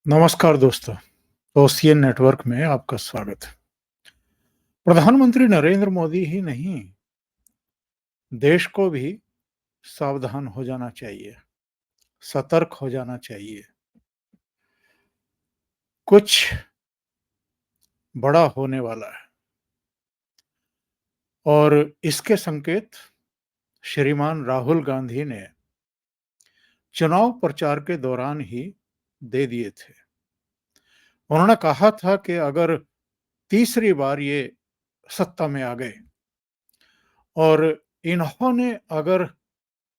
नमस्कार दोस्तों, ocean network में आपका स्वागत है। प्रधानमंत्री नरेंद्र मोदी ही नहीं, देश को भी सावधान हो जाना चाहिए, सतर्क हो जाना चाहिए। कुछ बड़ा होने वाला है और इसके संकेत श्रीमान राहुल गांधी ने चुनाव प्रचार के दौरान ही दे दिए थे। उन्होंने कहा था कि अगर तीसरी बार ये सत्ता में आ गए और इन्होंने अगर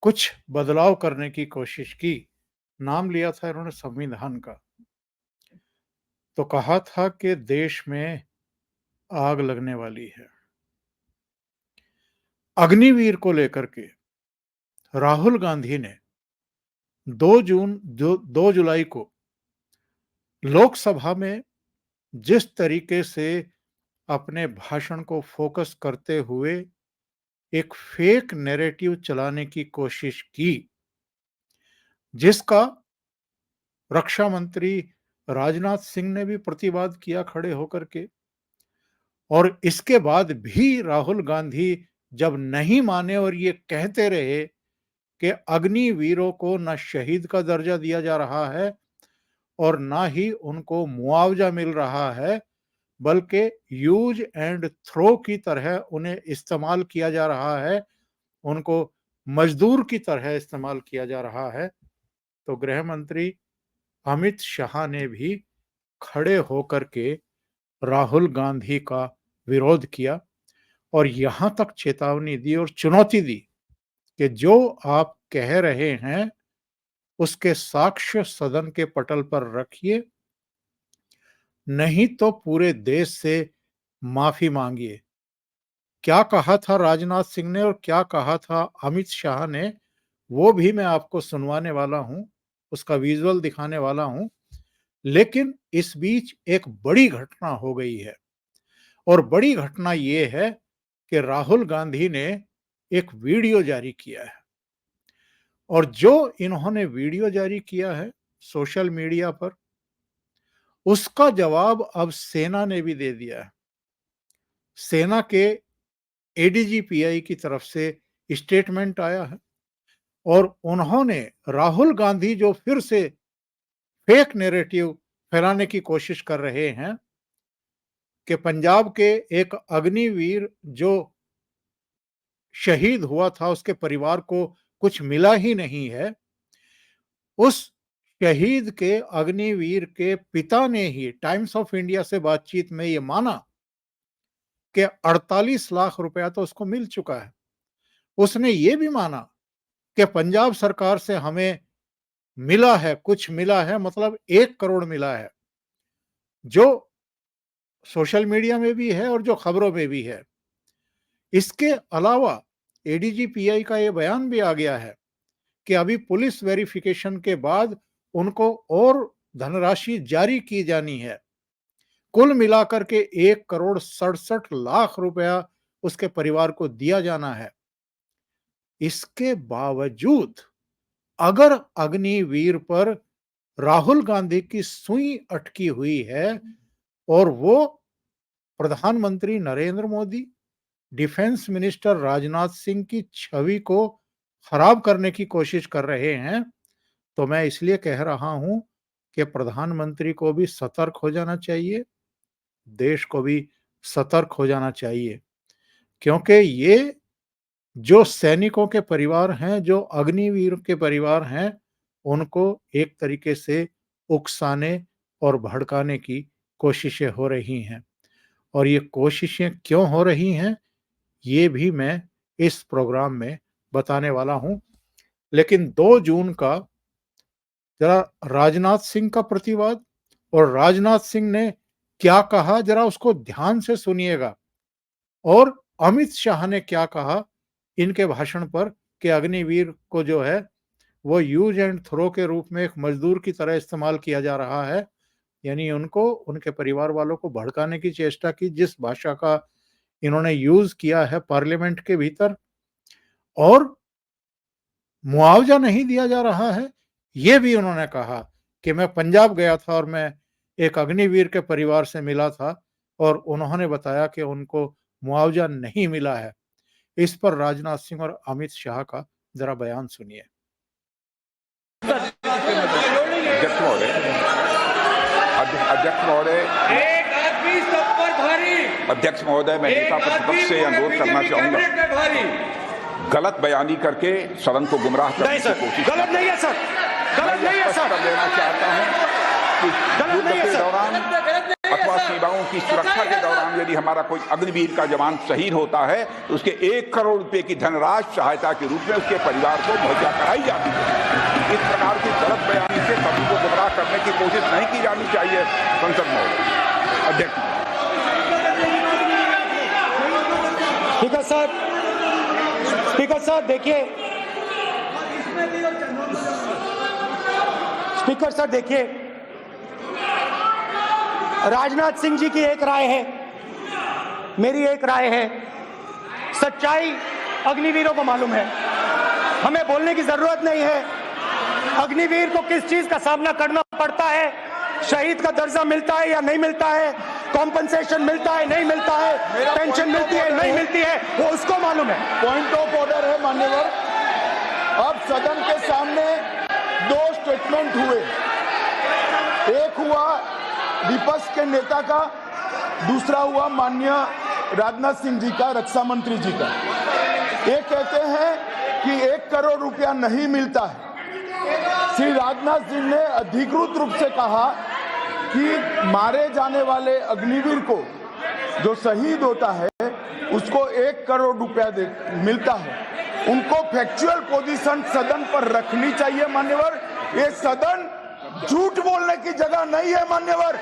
कुछ बदलाव करने की कोशिश की, नाम लिया था इन्होंने संविधान का, तो कहा था कि देश में आग लगने वाली है। अग्निवीर को लेकर के राहुल गांधी ने 2 जुलाई को लोकसभा में जिस तरीके से अपने भाषण को फोकस करते हुए एक फेक नैरेटिव चलाने की कोशिश की, जिसका रक्षा मंत्री राजनाथ सिंह ने भी प्रतिवाद किया खड़े होकर के। और इसके बाद भी राहुल गांधी जब नहीं माने और ये कहते रहे कि अग्निवीरों को न शहीद का दर्जा दिया जा रहा है और ना ही उनको मुआवजा मिल रहा है, बल्कि यूज एंड थ्रो की तरह उन्हें इस्तेमाल किया जा रहा है, उनको मजदूर की तरह इस्तेमाल किया जा रहा है, तो गृह मंत्री अमित शाह ने भी खड़े होकर के राहुल गांधी का विरोध किया और यहां तक चेतावनी दी और चुनौती दी कि जो आप कह रहे हैं उसके साक्ष्य सदन के पटल पर रखिए, नहीं तो पूरे देश से माफी मांगिए। क्या कहा था राजनाथ सिंह ने और क्या कहा था अमित शाह ने, वो भी मैं आपको सुनवाने वाला हूं, उसका विजुअल दिखाने वाला हूं। लेकिन इस बीच एक बड़ी घटना हो गई है और बड़ी घटना ये है कि राहुल गांधी ने एक वीडियो जारी किया है और जो इन्होंने वीडियो जारी किया है सोशल मीडिया पर, उसका जवाब अब सेना ने भी दे दिया है। सेना के एडीजीपीआई की तरफ से स्टेटमेंट आया है और उन्होंने राहुल गांधी जो फिर से फेक नैरेटिव फैलाने की कोशिश कर रहे हैं कि पंजाब के एक अग्निवीर जो शहीद हुआ था उसके परिवार को कुछ मिला ही नहीं है, उस शहीद के अग्निवीर के पिता ने ही टाइम्स ऑफ इंडिया से बातचीत में ये माना कि 48 लाख रुपया तो उसको मिल चुका है। उसने ये भी माना कि पंजाब सरकार से हमें मिला है, कुछ मिला है, मतलब 1 करोड़ मिला है, जो सोशल मीडिया में भी है और जो खबरों में भी है। इसके अलावा एडीजीपीआई का ये बयान भी आ गया है कि अभी पुलिस वेरिफिकेशन के बाद उनको और धनराशि जारी की जानी है। कुल मिलाकर के 1 करोड़ 67 लाख रुपया उसके परिवार को दिया जाना है। इसके बावजूद अगर अग्निवीर पर राहुल गांधी की सुई अटकी हुई है और वो प्रधानमंत्री नरेंद्र मोदी, डिफेंस मिनिस्टर राजनाथ सिंह की छवि को खराब करने की कोशिश कर रहे हैं, तो मैं इसलिए कह रहा हूं कि प्रधानमंत्री को भी सतर्क हो जाना चाहिए, देश को भी सतर्क हो जाना चाहिए। क्योंकि ये जो सैनिकों के परिवार हैं, जो अग्निवीर के परिवार हैं, उनको एक तरीके से उकसाने और भड़काने की कोशिशें हो रही हैं और ये कोशिशें क्यों हो रही हैं, ये भी मैं इस प्रोग्राम में बताने वाला हूं। लेकिन 2 जून का जरा राजनाथ सिंह का प्रतिवाद और राजनाथ सिंह ने क्या कहा, जरा उसको ध्यान से सुनिएगा। और अमित शाह ने क्या कहा इनके भाषण पर कि अग्निवीर को जो है वो यूज एंड थ्रो के रूप में एक मजदूर की तरह इस्तेमाल किया जा रहा है, यानी उनको, उनके परिवार वालों को भड़काने की चेष्टा की, जिस भाषा का इन्होंने यूज किया है पार्लियामेंट के भीतर, और मुआवजा नहीं दिया जा रहा है, ये भी उन्होंने कहा। कि मैं पंजाब गया था और मैं एक अग्निवीर के परिवार से मिला था और उन्होंने बताया कि उनको मुआवजा नहीं मिला है। इस पर राजनाथ सिंह और अमित शाह का जरा बयान सुनिए। अध्यक्ष महोदय, अध्यक्ष महोदय, एक आदमी सब पर भारी। अध्यक्ष महोदय, मैं नेता प्रतिपक्ष से अनुरोध करना चाहूंगा, गलत बयानी करके सदन को गुमराह करने की कोशिश गलत नहीं है सर, गलत नहीं है सर। कर देना चाहता हूं कि युद्ध के दौरान अथवा सीमाओं की सुरक्षा के दौरान यदि हमारा कोई अग्निवीर का जवान शहीद होता है तो उसके 1 करोड़ रुपए की धनराशि सहायता के रूप में उसके परिवार को मुहैया कराई जाती है। इस प्रकार की गलत बयानी से सभी को गुमराह करने की कोशिश नहीं की जानी चाहिए। संसद में अध्यक्ष। स्पीकर साहब देखिए, स्पीकर सर देखिए, राजनाथ सिंह जी की एक राय है, मेरी एक राय है। सच्चाई अग्निवीरों को मालूम है, हमें बोलने की जरूरत नहीं है। अग्निवीर को किस चीज का सामना करना पड़ता है, शहीद का दर्जा मिलता है या नहीं मिलता है, कॉम्पनसेशन मिलता है नहीं मिलता है, पेंशन मिलती है नहीं मिलती है, वो उसको मालूम है। पॉइंट ऑफ ऑर्डर है मान्यवर। अब सदन के सामने 2 स्टेटमेंट हुए, एक हुआ विपक्ष के नेता का, दूसरा हुआ माननीय राजनाथ सिंह जी का, रक्षा मंत्री जी का। ये कहते हैं कि 1 करोड़ रुपया नहीं मिलता है। श्री राजनाथ सिंह ने अधिकृत रूप से कहा कि मारे जाने वाले अग्निवीर को जो शहीद होता है उसको 1 करोड़ रुपया मिलता है। उनको फैक्चुअल पोजीशन सदन पर रखनी चाहिए मान्यवर। ये सदन झूठ बोलने की जगह नहीं है मान्यवर,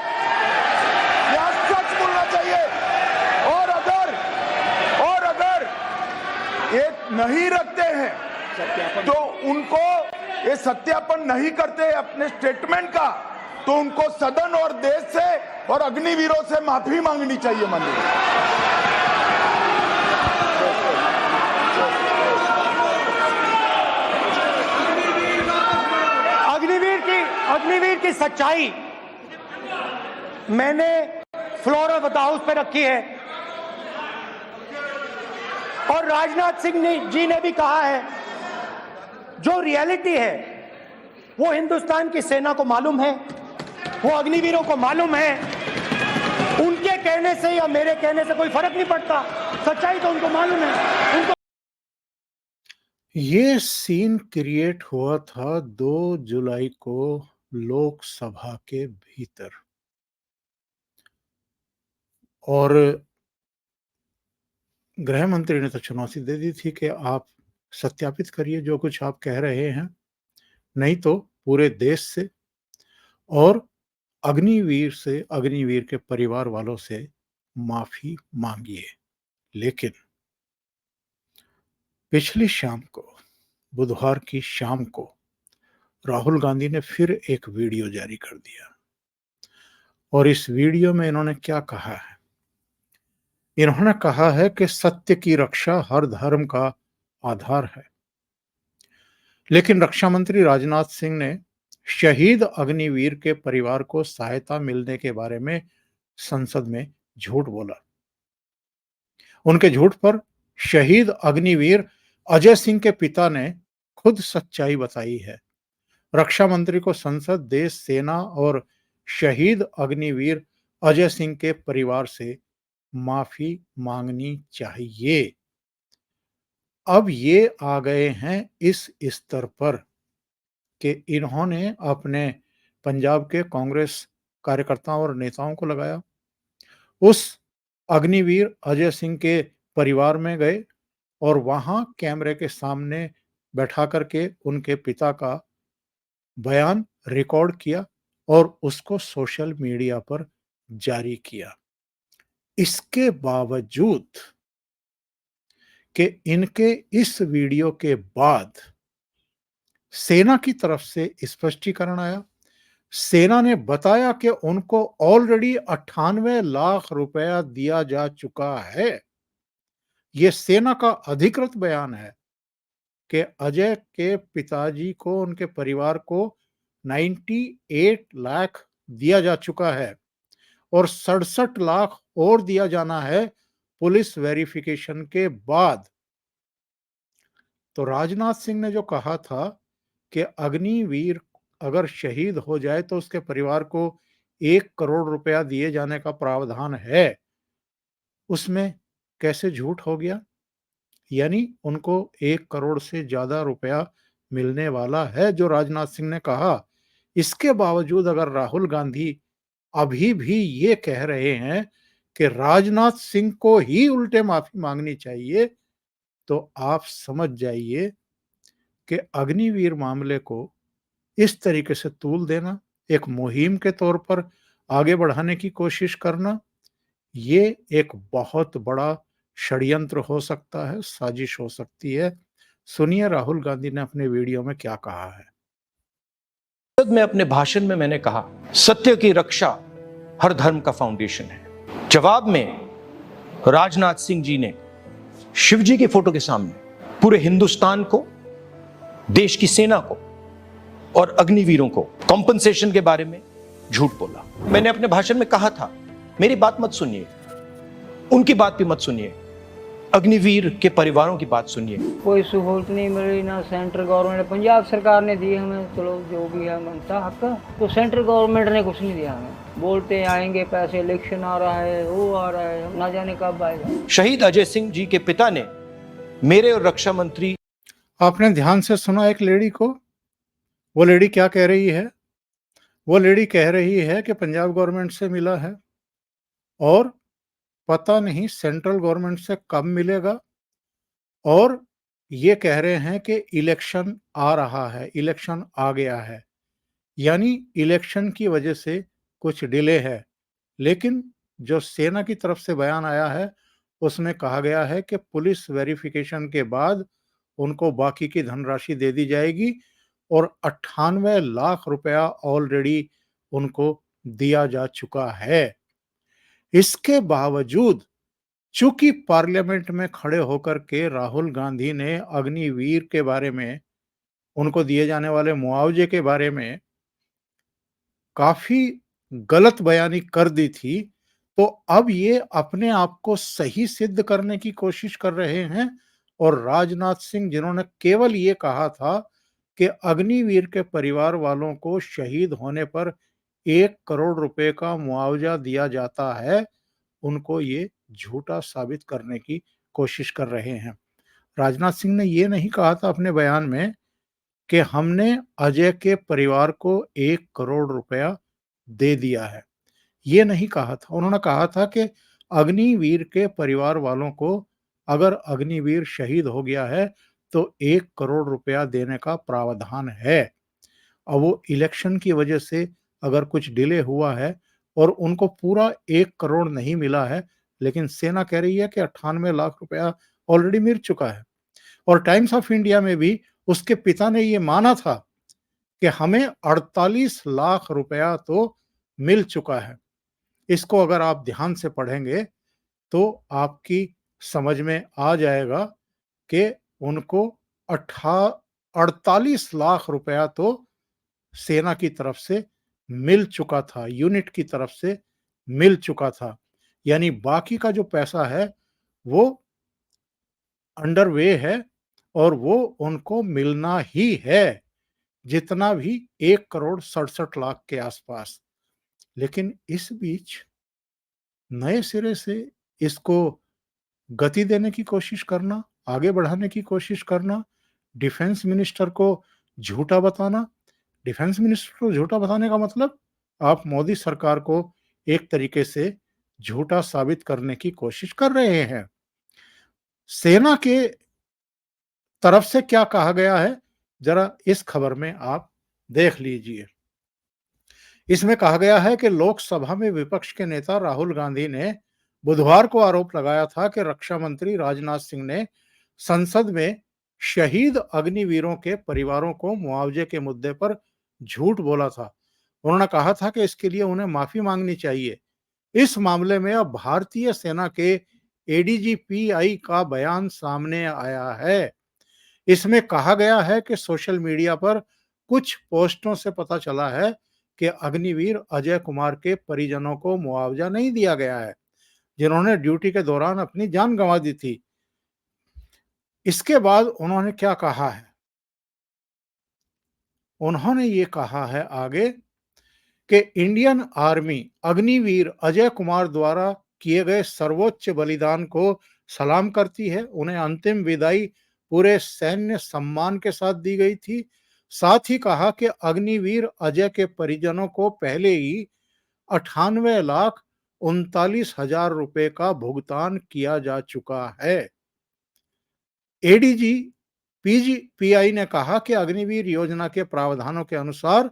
यहाँ सच बोलना चाहिए। और अगर ये नहीं रखते हैं तो उनको ये सत्यापन नहीं करते अपने स्टेटमेंट का, तो उनको सदन और देश से और अग्निवीरों से माफी मांगनी चाहिए माननीय। अग्निवीर की सच्चाई मैंने फ्लोर ऑफ द हाउस पे रखी है और राजनाथ सिंह जी ने भी कहा है। जो रियलिटी है वो हिंदुस्तान की सेना को मालूम है, वो अग्निवीरों को मालूम है। उनके कहने से या मेरे कहने से कोई फर्क नहीं पड़ता, सच्चाई तो उनको मालूम है। उनको ये सीन क्रिएट हुआ था 2 जुलाई को लोकसभा के भीतर और गृह मंत्री ने तो चुनौती दे दी थी कि आप सत्यापित करिए जो कुछ आप कह रहे हैं, नहीं तो पूरे देश से और अग्निवीर के परिवार वालों से माफी मांगिए। लेकिन पिछली शाम को, बुधवार की शाम को, राहुल गांधी ने फिर एक वीडियो जारी कर दिया और इस वीडियो में इन्होंने क्या कहा है? इन्होंने कहा है कि सत्य की रक्षा हर धर्म का आधार है। लेकिन रक्षा मंत्री राजनाथ सिंह ने शहीद अग्निवीर के परिवार को सहायता मिलने के बारे में संसद में झूठ बोला। उनके झूठ पर शहीद अग्निवीर अजय सिंह के पिता ने खुद सच्चाई बताई है। रक्षा मंत्री को संसद, देश, सेना और शहीद अग्निवीर अजय सिंह के परिवार से माफी मांगनी चाहिए। अब ये आ गए हैं इस स्तर पर कि इन्होंने अपने पंजाब के कांग्रेस कार्यकर्ताओं और नेताओं को लगाया, उस अग्निवीर अजय सिंह के परिवार में गए और वहां कैमरे के सामने बैठा करके उनके पिता का बयान रिकॉर्ड किया और उसको सोशल मीडिया पर जारी किया। इसके बावजूद कि इनके इस वीडियो के बाद सेना की तरफ से स्पष्टीकरण आया। सेना ने बताया कि उनको ऑलरेडी 98 लाख रुपया दिया जा चुका है। यह सेना का अधिकृत बयान है कि अजय के पिताजी को, उनके परिवार को 98 लाख दिया जा चुका है और 67 लाख और दिया जाना है पुलिस वेरिफिकेशन के बाद। तो राजनाथ सिंह ने जो कहा था कि अग्निवीर अगर शहीद हो जाए तो उसके परिवार को 1 करोड़ रुपया दिए जाने का प्रावधान है, उसमें कैसे झूठ हो गया? यानी उनको 1 करोड़ से ज्यादा रुपया मिलने वाला है जो राजनाथ सिंह ने कहा। इसके बावजूद अगर राहुल गांधी अभी भी ये कह रहे हैं कि राजनाथ सिंह को ही उल्टे माफी मांगनी चाहिए, तो आप समझ जाइए कि अग्निवीर मामले को इस तरीके से तूल देना, एक मुहिम के तौर पर आगे बढ़ाने की कोशिश करना, ये एक बहुत बड़ा षड्यंत्र हो सकता है, साजिश हो सकती है। सुनिए राहुल गांधी ने अपने वीडियो में क्या कहा है। में अपने भाषण में मैंने कहा, सत्य की रक्षा हर धर्म का फाउंडेशन है। जवाब में राजनाथ सिंह जी ने शिव जी की फोटो के सामने पूरे हिंदुस्तान को, देश की सेना को और अग्निवीरों को कॉम्पनसेशन के बारे में झूठ बोला। मैंने अपने भाषण में कहा था, मेरी बात मत सुनिए, उनकी बात भी मत सुनिए, अग्निवीर के परिवारों की बात सुनिए। कोई सहूलत नहीं मिली ना सेंट्रल गवर्नमेंट, पंजाब सरकार ने दी हमें, चलो जो भी है मनता हक, तो सेंट्रल गवर्नमेंट ने कुछ नहीं दिया हमें। बोलते आएंगे पैसे, इलेक्शन आ रहा है, वो आ रहा है, ना जाने कब आएगा। शहीद अजय सिंह जी के पिता ने मेरे और रक्षा मंत्री, आपने ध्यान से सुना एक लेडी को? वो लेडी क्या कह रही है? वो लेडी कह रही है कि पंजाब गवर्नमेंट से मिला है और पता नहीं सेंट्रल गवर्नमेंट से कब मिलेगा, और ये कह रहे हैं कि इलेक्शन आ रहा है, इलेक्शन आ गया है, यानी इलेक्शन की वजह से कुछ डिले है। लेकिन जो सेना की तरफ से बयान आया है उसमें कहा गया है कि पुलिस वेरिफिकेशन के बाद उनको बाकी की धनराशि दे दी जाएगी और 98 लाख रुपया ऑलरेडी उनको दिया जा चुका है। इसके बावजूद चूंकि पार्लियामेंट में खड़े होकर के राहुल गांधी ने अग्निवीर के बारे में, उनको दिए जाने वाले मुआवजे के बारे में काफी गलत बयानी कर दी थी, तो अब ये अपने आप को सही सिद्ध करने की कोशिश कर रहे हैं और राजनाथ सिंह, जिन्होंने केवल ये कहा था कि अग्निवीर के परिवार वालों को शहीद होने पर 1 करोड़ रुपए का मुआवजा दिया जाता है, उनको ये झूठा साबित करने की कोशिश कर रहे हैं। राजनाथ सिंह ने ये नहीं कहा था अपने बयान में कि हमने अजय के परिवार को 1 करोड़ रुपया दे दिया है, ये नहीं कहा था। उन्होंने कहा था कि अग्निवीर के परिवार वालों को अगर अग्निवीर शहीद हो गया है तो 1 करोड़ रुपया देने का प्रावधान है। अब वो इलेक्शन की वजह से अगर कुछ डिले हुआ है और उनको पूरा 1 करोड़ नहीं मिला है, लेकिन सेना कह रही है कि 98 लाख रुपया ऑलरेडी मिल चुका है। और टाइम्स ऑफ इंडिया में भी उसके पिता ने ये माना था कि हमें 48 लाख रुपया तो मिल चुका है। इसको अगर आप ध्यान से पढ़ेंगे तो आपकी समझ में आ जाएगा कि उनको 48 लाख रुपया तो सेना की तरफ से मिल चुका था, यूनिट की तरफ से मिल चुका था। यानी बाकी का जो पैसा है वो अंडर वे है और वो उनको मिलना ही है, जितना भी 1 करोड़ 67 लाख के आसपास। लेकिन इस बीच नए सिरे से इसको गति देने की कोशिश करना, आगे बढ़ाने की कोशिश करना, डिफेंस मिनिस्टर को झूठा बताना। डिफेंस मिनिस्टर को झूठा बताने का मतलब आप मोदी सरकार को एक तरीके से झूठा साबित करने की कोशिश कर रहे हैं। सेना के तरफ से क्या कहा गया है, जरा इस खबर में आप देख लीजिए। इसमें कहा गया है कि लोकसभा में विपक्ष के नेता राहुल गांधी ने बुधवार को आरोप लगाया था कि रक्षा मंत्री राजनाथ सिंह ने संसद में शहीद अग्निवीरों के परिवारों को मुआवजे के मुद्दे पर झूठ बोला था। उन्होंने कहा था कि इसके लिए उन्हें माफी मांगनी चाहिए। इस मामले में अब भारतीय सेना के एडीजीपी का बयान सामने आया है। इसमें कहा गया है कि सोशल मीडिया पर कुछ पोस्टों से पता चला है कि अग्निवीर अजय कुमार के परिजनों को मुआवजा नहीं दिया गया है, जिन्होंने ड्यूटी के दौरान अपनी जान गंवा दी थी। इसके बाद उन्होंने क्या कहा है? उन्होंने ये कहा है आगे कि इंडियन आर्मी अग्निवीर अजय कुमार द्वारा किए गए सर्वोच्च बलिदान को सलाम करती है। उन्हें अंतिम विदाई पूरे सैन्य सम्मान के साथ दी गई थी। साथ ही कहा कि अग्निवीर अजय के परिजनों को पहले ही 98,39,000 रुपए का भुगतान किया जा चुका है। एडीजी पीजीपीआई ने कहा कि अग्निवीर योजना के प्रावधानों के अनुसार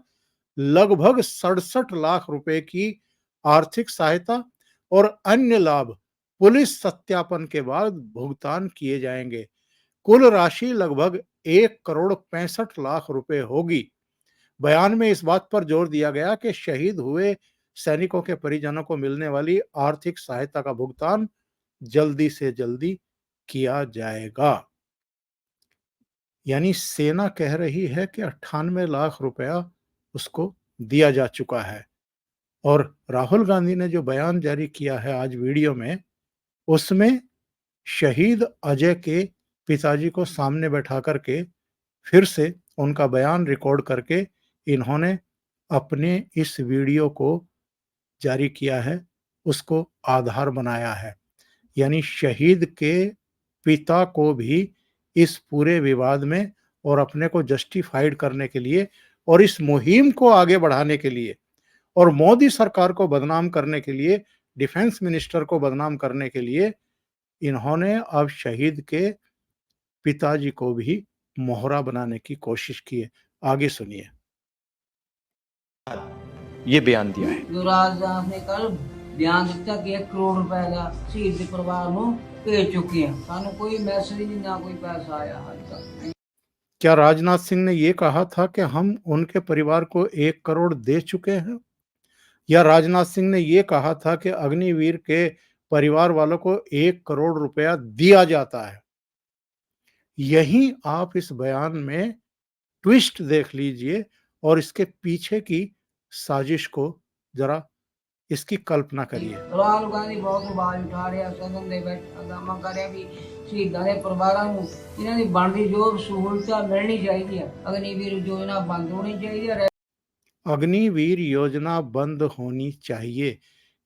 लगभग 67 लाख रुपए की आर्थिक सहायता और अन्य लाभ पुलिस सत्यापन के बाद भुगतान किए जाएंगे। कुल राशि लगभग 1,65,00,000 रुपए होगी। बयान में इस बात पर जोर दिया गया कि शहीद हुए सैनिकों के परिजनों को मिलने वाली आर्थिक सहायता का भुगतान जल्दी से जल्दी किया जाएगा। यानी सेना कह रही है कि 98 लाख रुपया उसको दिया जा चुका है। और राहुल गांधी ने जो बयान जारी किया है आज वीडियो में, उसमें शहीद अजय के पिताजी को सामने बैठा करके फिर से उनका बयान रिकॉर्ड करके इन्होंने अपने इस वीडियो को जारी किया है, उसको आधार बनाया है। यानी शहीद के पिता को भी इस पूरे विवाद में और अपने को जस्टिफाइड करने के लिए और इस मुहिम को आगे बढ़ाने के लिए और मोदी सरकार को बदनाम करने के लिए, डिफेंस मिनिस्टर को बदनाम करने के लिए इन्होंने अब शहीद के पिताजी को भी मोहरा बनाने की कोशिश की है। आगे सुनिए। ये बयान दिया है। जो राजनाथ ने कल बयान दिता कि 1 करोड़ रुपए का शहीद परिवार को भेज चुके हैं, सानू कोई मैसेज नहीं, ना कोई पैसा आया आज तक। क्या राजनाथ सिंह ने ये कहा था कि हम उनके परिवार को 1 करोड़ दे चुके हैं? या राजनाथ सिंह ने ये कहा था कि अग्निवीर के परिवार वालों को 1 करोड़ रुपया दिया जाता है? यही आप इस बयान में ट्विस्ट देख लीजिए और इसके पीछे की साजिश को जरा इसकी कल्पना करिए। राहुल गांधी बहुत आवाज उठा रहा, सदन दे बैठ हंगामा कर रहा भी शहीदां दे परिवारां नूं इन्हां दी बनदी जो सहूलतां मिलनी चाहिए, अग्निवीर योजना बंद होनी चाहिए। अग्निवीर योजना बंद होनी चाहिए,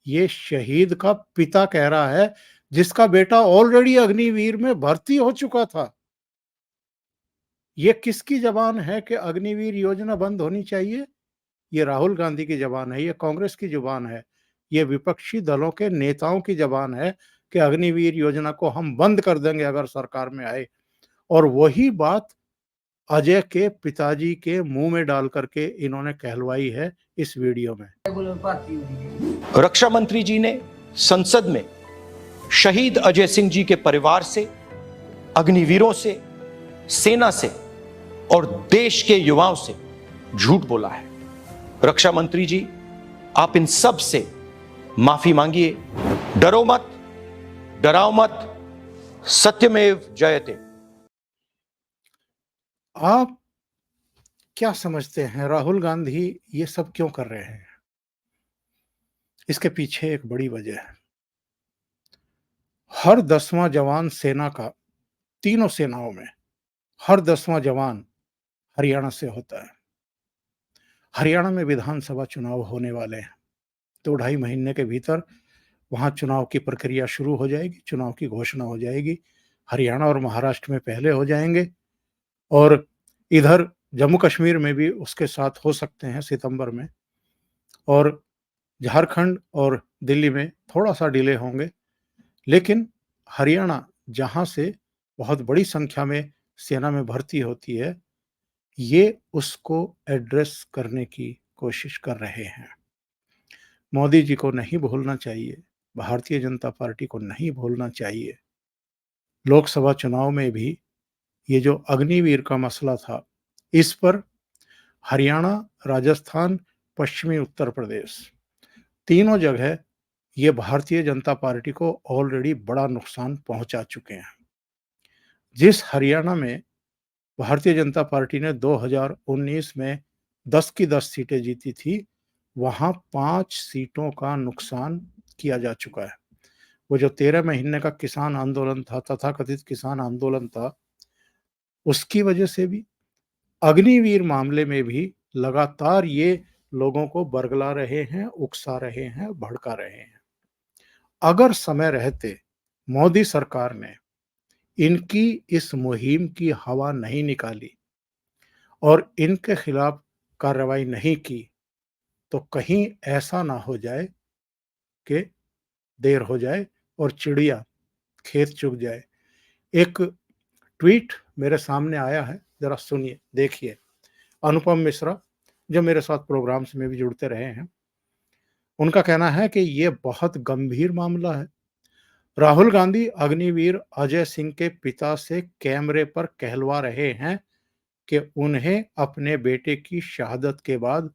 ये शहीद का पिता कह रहा है, जिसका बेटा ऑलरेडी अग्निवीर में भर्ती हो चुका था। ये किसकी जबान है कि अग्निवीर योजना बंद होनी चाहिए? ये राहुल गांधी की जबान है, ये कांग्रेस की जुबान है, ये विपक्षी दलों के नेताओं की जबान है कि अग्निवीर योजना को हम बंद कर देंगे अगर सरकार में आए। और वही बात अजय के पिताजी के मुंह में डाल करके इन्होंने कहलवाई है इस वीडियो में। रक्षा मंत्री जी ने संसद में शहीद अजय सिंह जी के परिवार से, अग्निवीरों से, सेना से और देश के युवाओं से झूठ बोला है। रक्षा मंत्री जी, आप इन सब से माफी मांगिए। डरो मत, डराओ मत, सत्यमेव जयते। आप क्या समझते हैं राहुल गांधी ये सब क्यों कर रहे हैं? इसके पीछे एक बड़ी वजह है। हर 10वां जवान सेना का, तीनों सेनाओं में हर 10वां जवान हरियाणा से होता है। हरियाणा में विधानसभा चुनाव होने वाले हैं, 2-2.5 महीने के भीतर वहां चुनाव की प्रक्रिया शुरू हो जाएगी, चुनाव की घोषणा हो जाएगी। हरियाणा और महाराष्ट्र में पहले हो जाएंगे और इधर जम्मू कश्मीर में भी उसके साथ हो सकते हैं सितंबर में, और झारखंड और दिल्ली में थोड़ा सा डिले होंगे। लेकिन हरियाणा, जहां से बहुत बड़ी संख्या में सेना में भर्ती होती है, ये उसको एड्रेस करने की कोशिश कर रहे हैं। मोदी जी को नहीं भूलना चाहिए, भारतीय जनता पार्टी को नहीं भूलना चाहिए। लोकसभा चुनाव में भी ये जो अग्निवीर का मसला था, इस पर हरियाणा, राजस्थान, पश्चिमी उत्तर प्रदेश, तीनों जगह ये भारतीय जनता पार्टी को ऑलरेडी बड़ा नुकसान पहुंचा चुके हैं। जिस हरियाणा में भारतीय जनता पार्टी ने 2019 में 10 की 10 सीटें जीती थी, वहां 5 सीटों का नुकसान किया जा चुका है। वो जो 13 महीने का किसान आंदोलन था, तथाकथित किसान आंदोलन था, उसकी वजह से भी, अग्निवीर मामले में भी लगातार ये लोगों को बरगला रहे हैं, उकसा रहे हैं, भड़का रहे हैं। अगर समय रहते मोदी सरकार ने इनकी इस मुहिम की हवा नहीं निकाली और इनके खिलाफ कार्रवाई नहीं की, तो कहीं ऐसा ना हो जाए कि देर हो जाए और चिड़िया खेत चुग जाए। एक ट्वीट मेरे सामने आया है, जरा सुनिए, देखिए। अनुपम मिश्रा, जो मेरे साथ प्रोग्राम्स में भी जुड़ते रहे हैं, उनका कहना है कि ये बहुत गंभीर मामला है। राहुल गांधी अग्निवीर अजय सिंह के पिता से कैमरे पर कहलवा रहे हैं कि उन्हें अपने बेटे की शहादत के बाद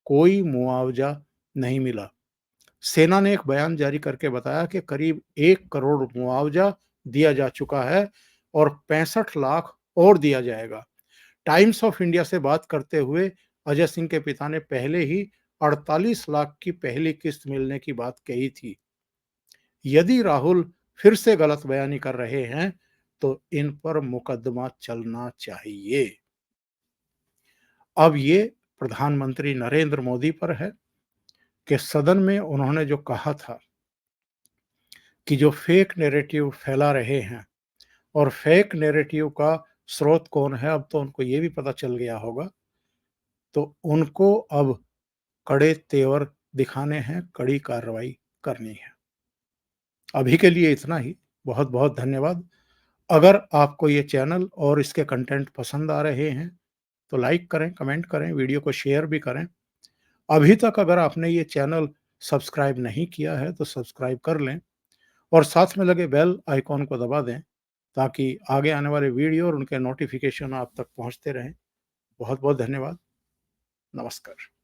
कोई मुआवजा नहीं मिला। सेना ने एक बयान जारी करके बताया कि करीब 1 करोड़ मुआवजा दिया जा चुका है और 65 लाख और दिया जाएगा। टाइम्स ऑफ इंडिया से बात करते हुए अजय सिंह के पिता ने पहले ही 48 लाख की पहली किस्त मिलने की बात कही थी। यदि राहुल फिर से गलत बयानी कर रहे हैं तो इन पर मुकदमा चलना चाहिए। अब ये प्रधानमंत्री नरेंद्र मोदी पर है कि सदन में उन्होंने जो कहा था कि जो फेक नैरेटिव फैला रहे हैं, और फेक नैरेटिव का स्रोत कौन है अब तो उनको ये भी पता चल गया होगा, तो उनको अब कड़े तेवर दिखाने हैं, कड़ी कार्रवाई करनी है। अभी के लिए इतना ही। बहुत बहुत धन्यवाद। अगर आपको ये चैनल और इसके कंटेंट पसंद आ रहे हैं तो लाइक करें, कमेंट करें, वीडियो को शेयर भी करें। अभी तक अगर आपने ये चैनल सब्सक्राइब नहीं किया है तो सब्सक्राइब कर लें और साथ में लगे बेल आइकॉन को दबा दें ताकि आगे आने वाले वीडियो और उनके नोटिफिकेशन आप तक पहुंचते रहें। बहुत बहुत धन्यवाद। नमस्कार।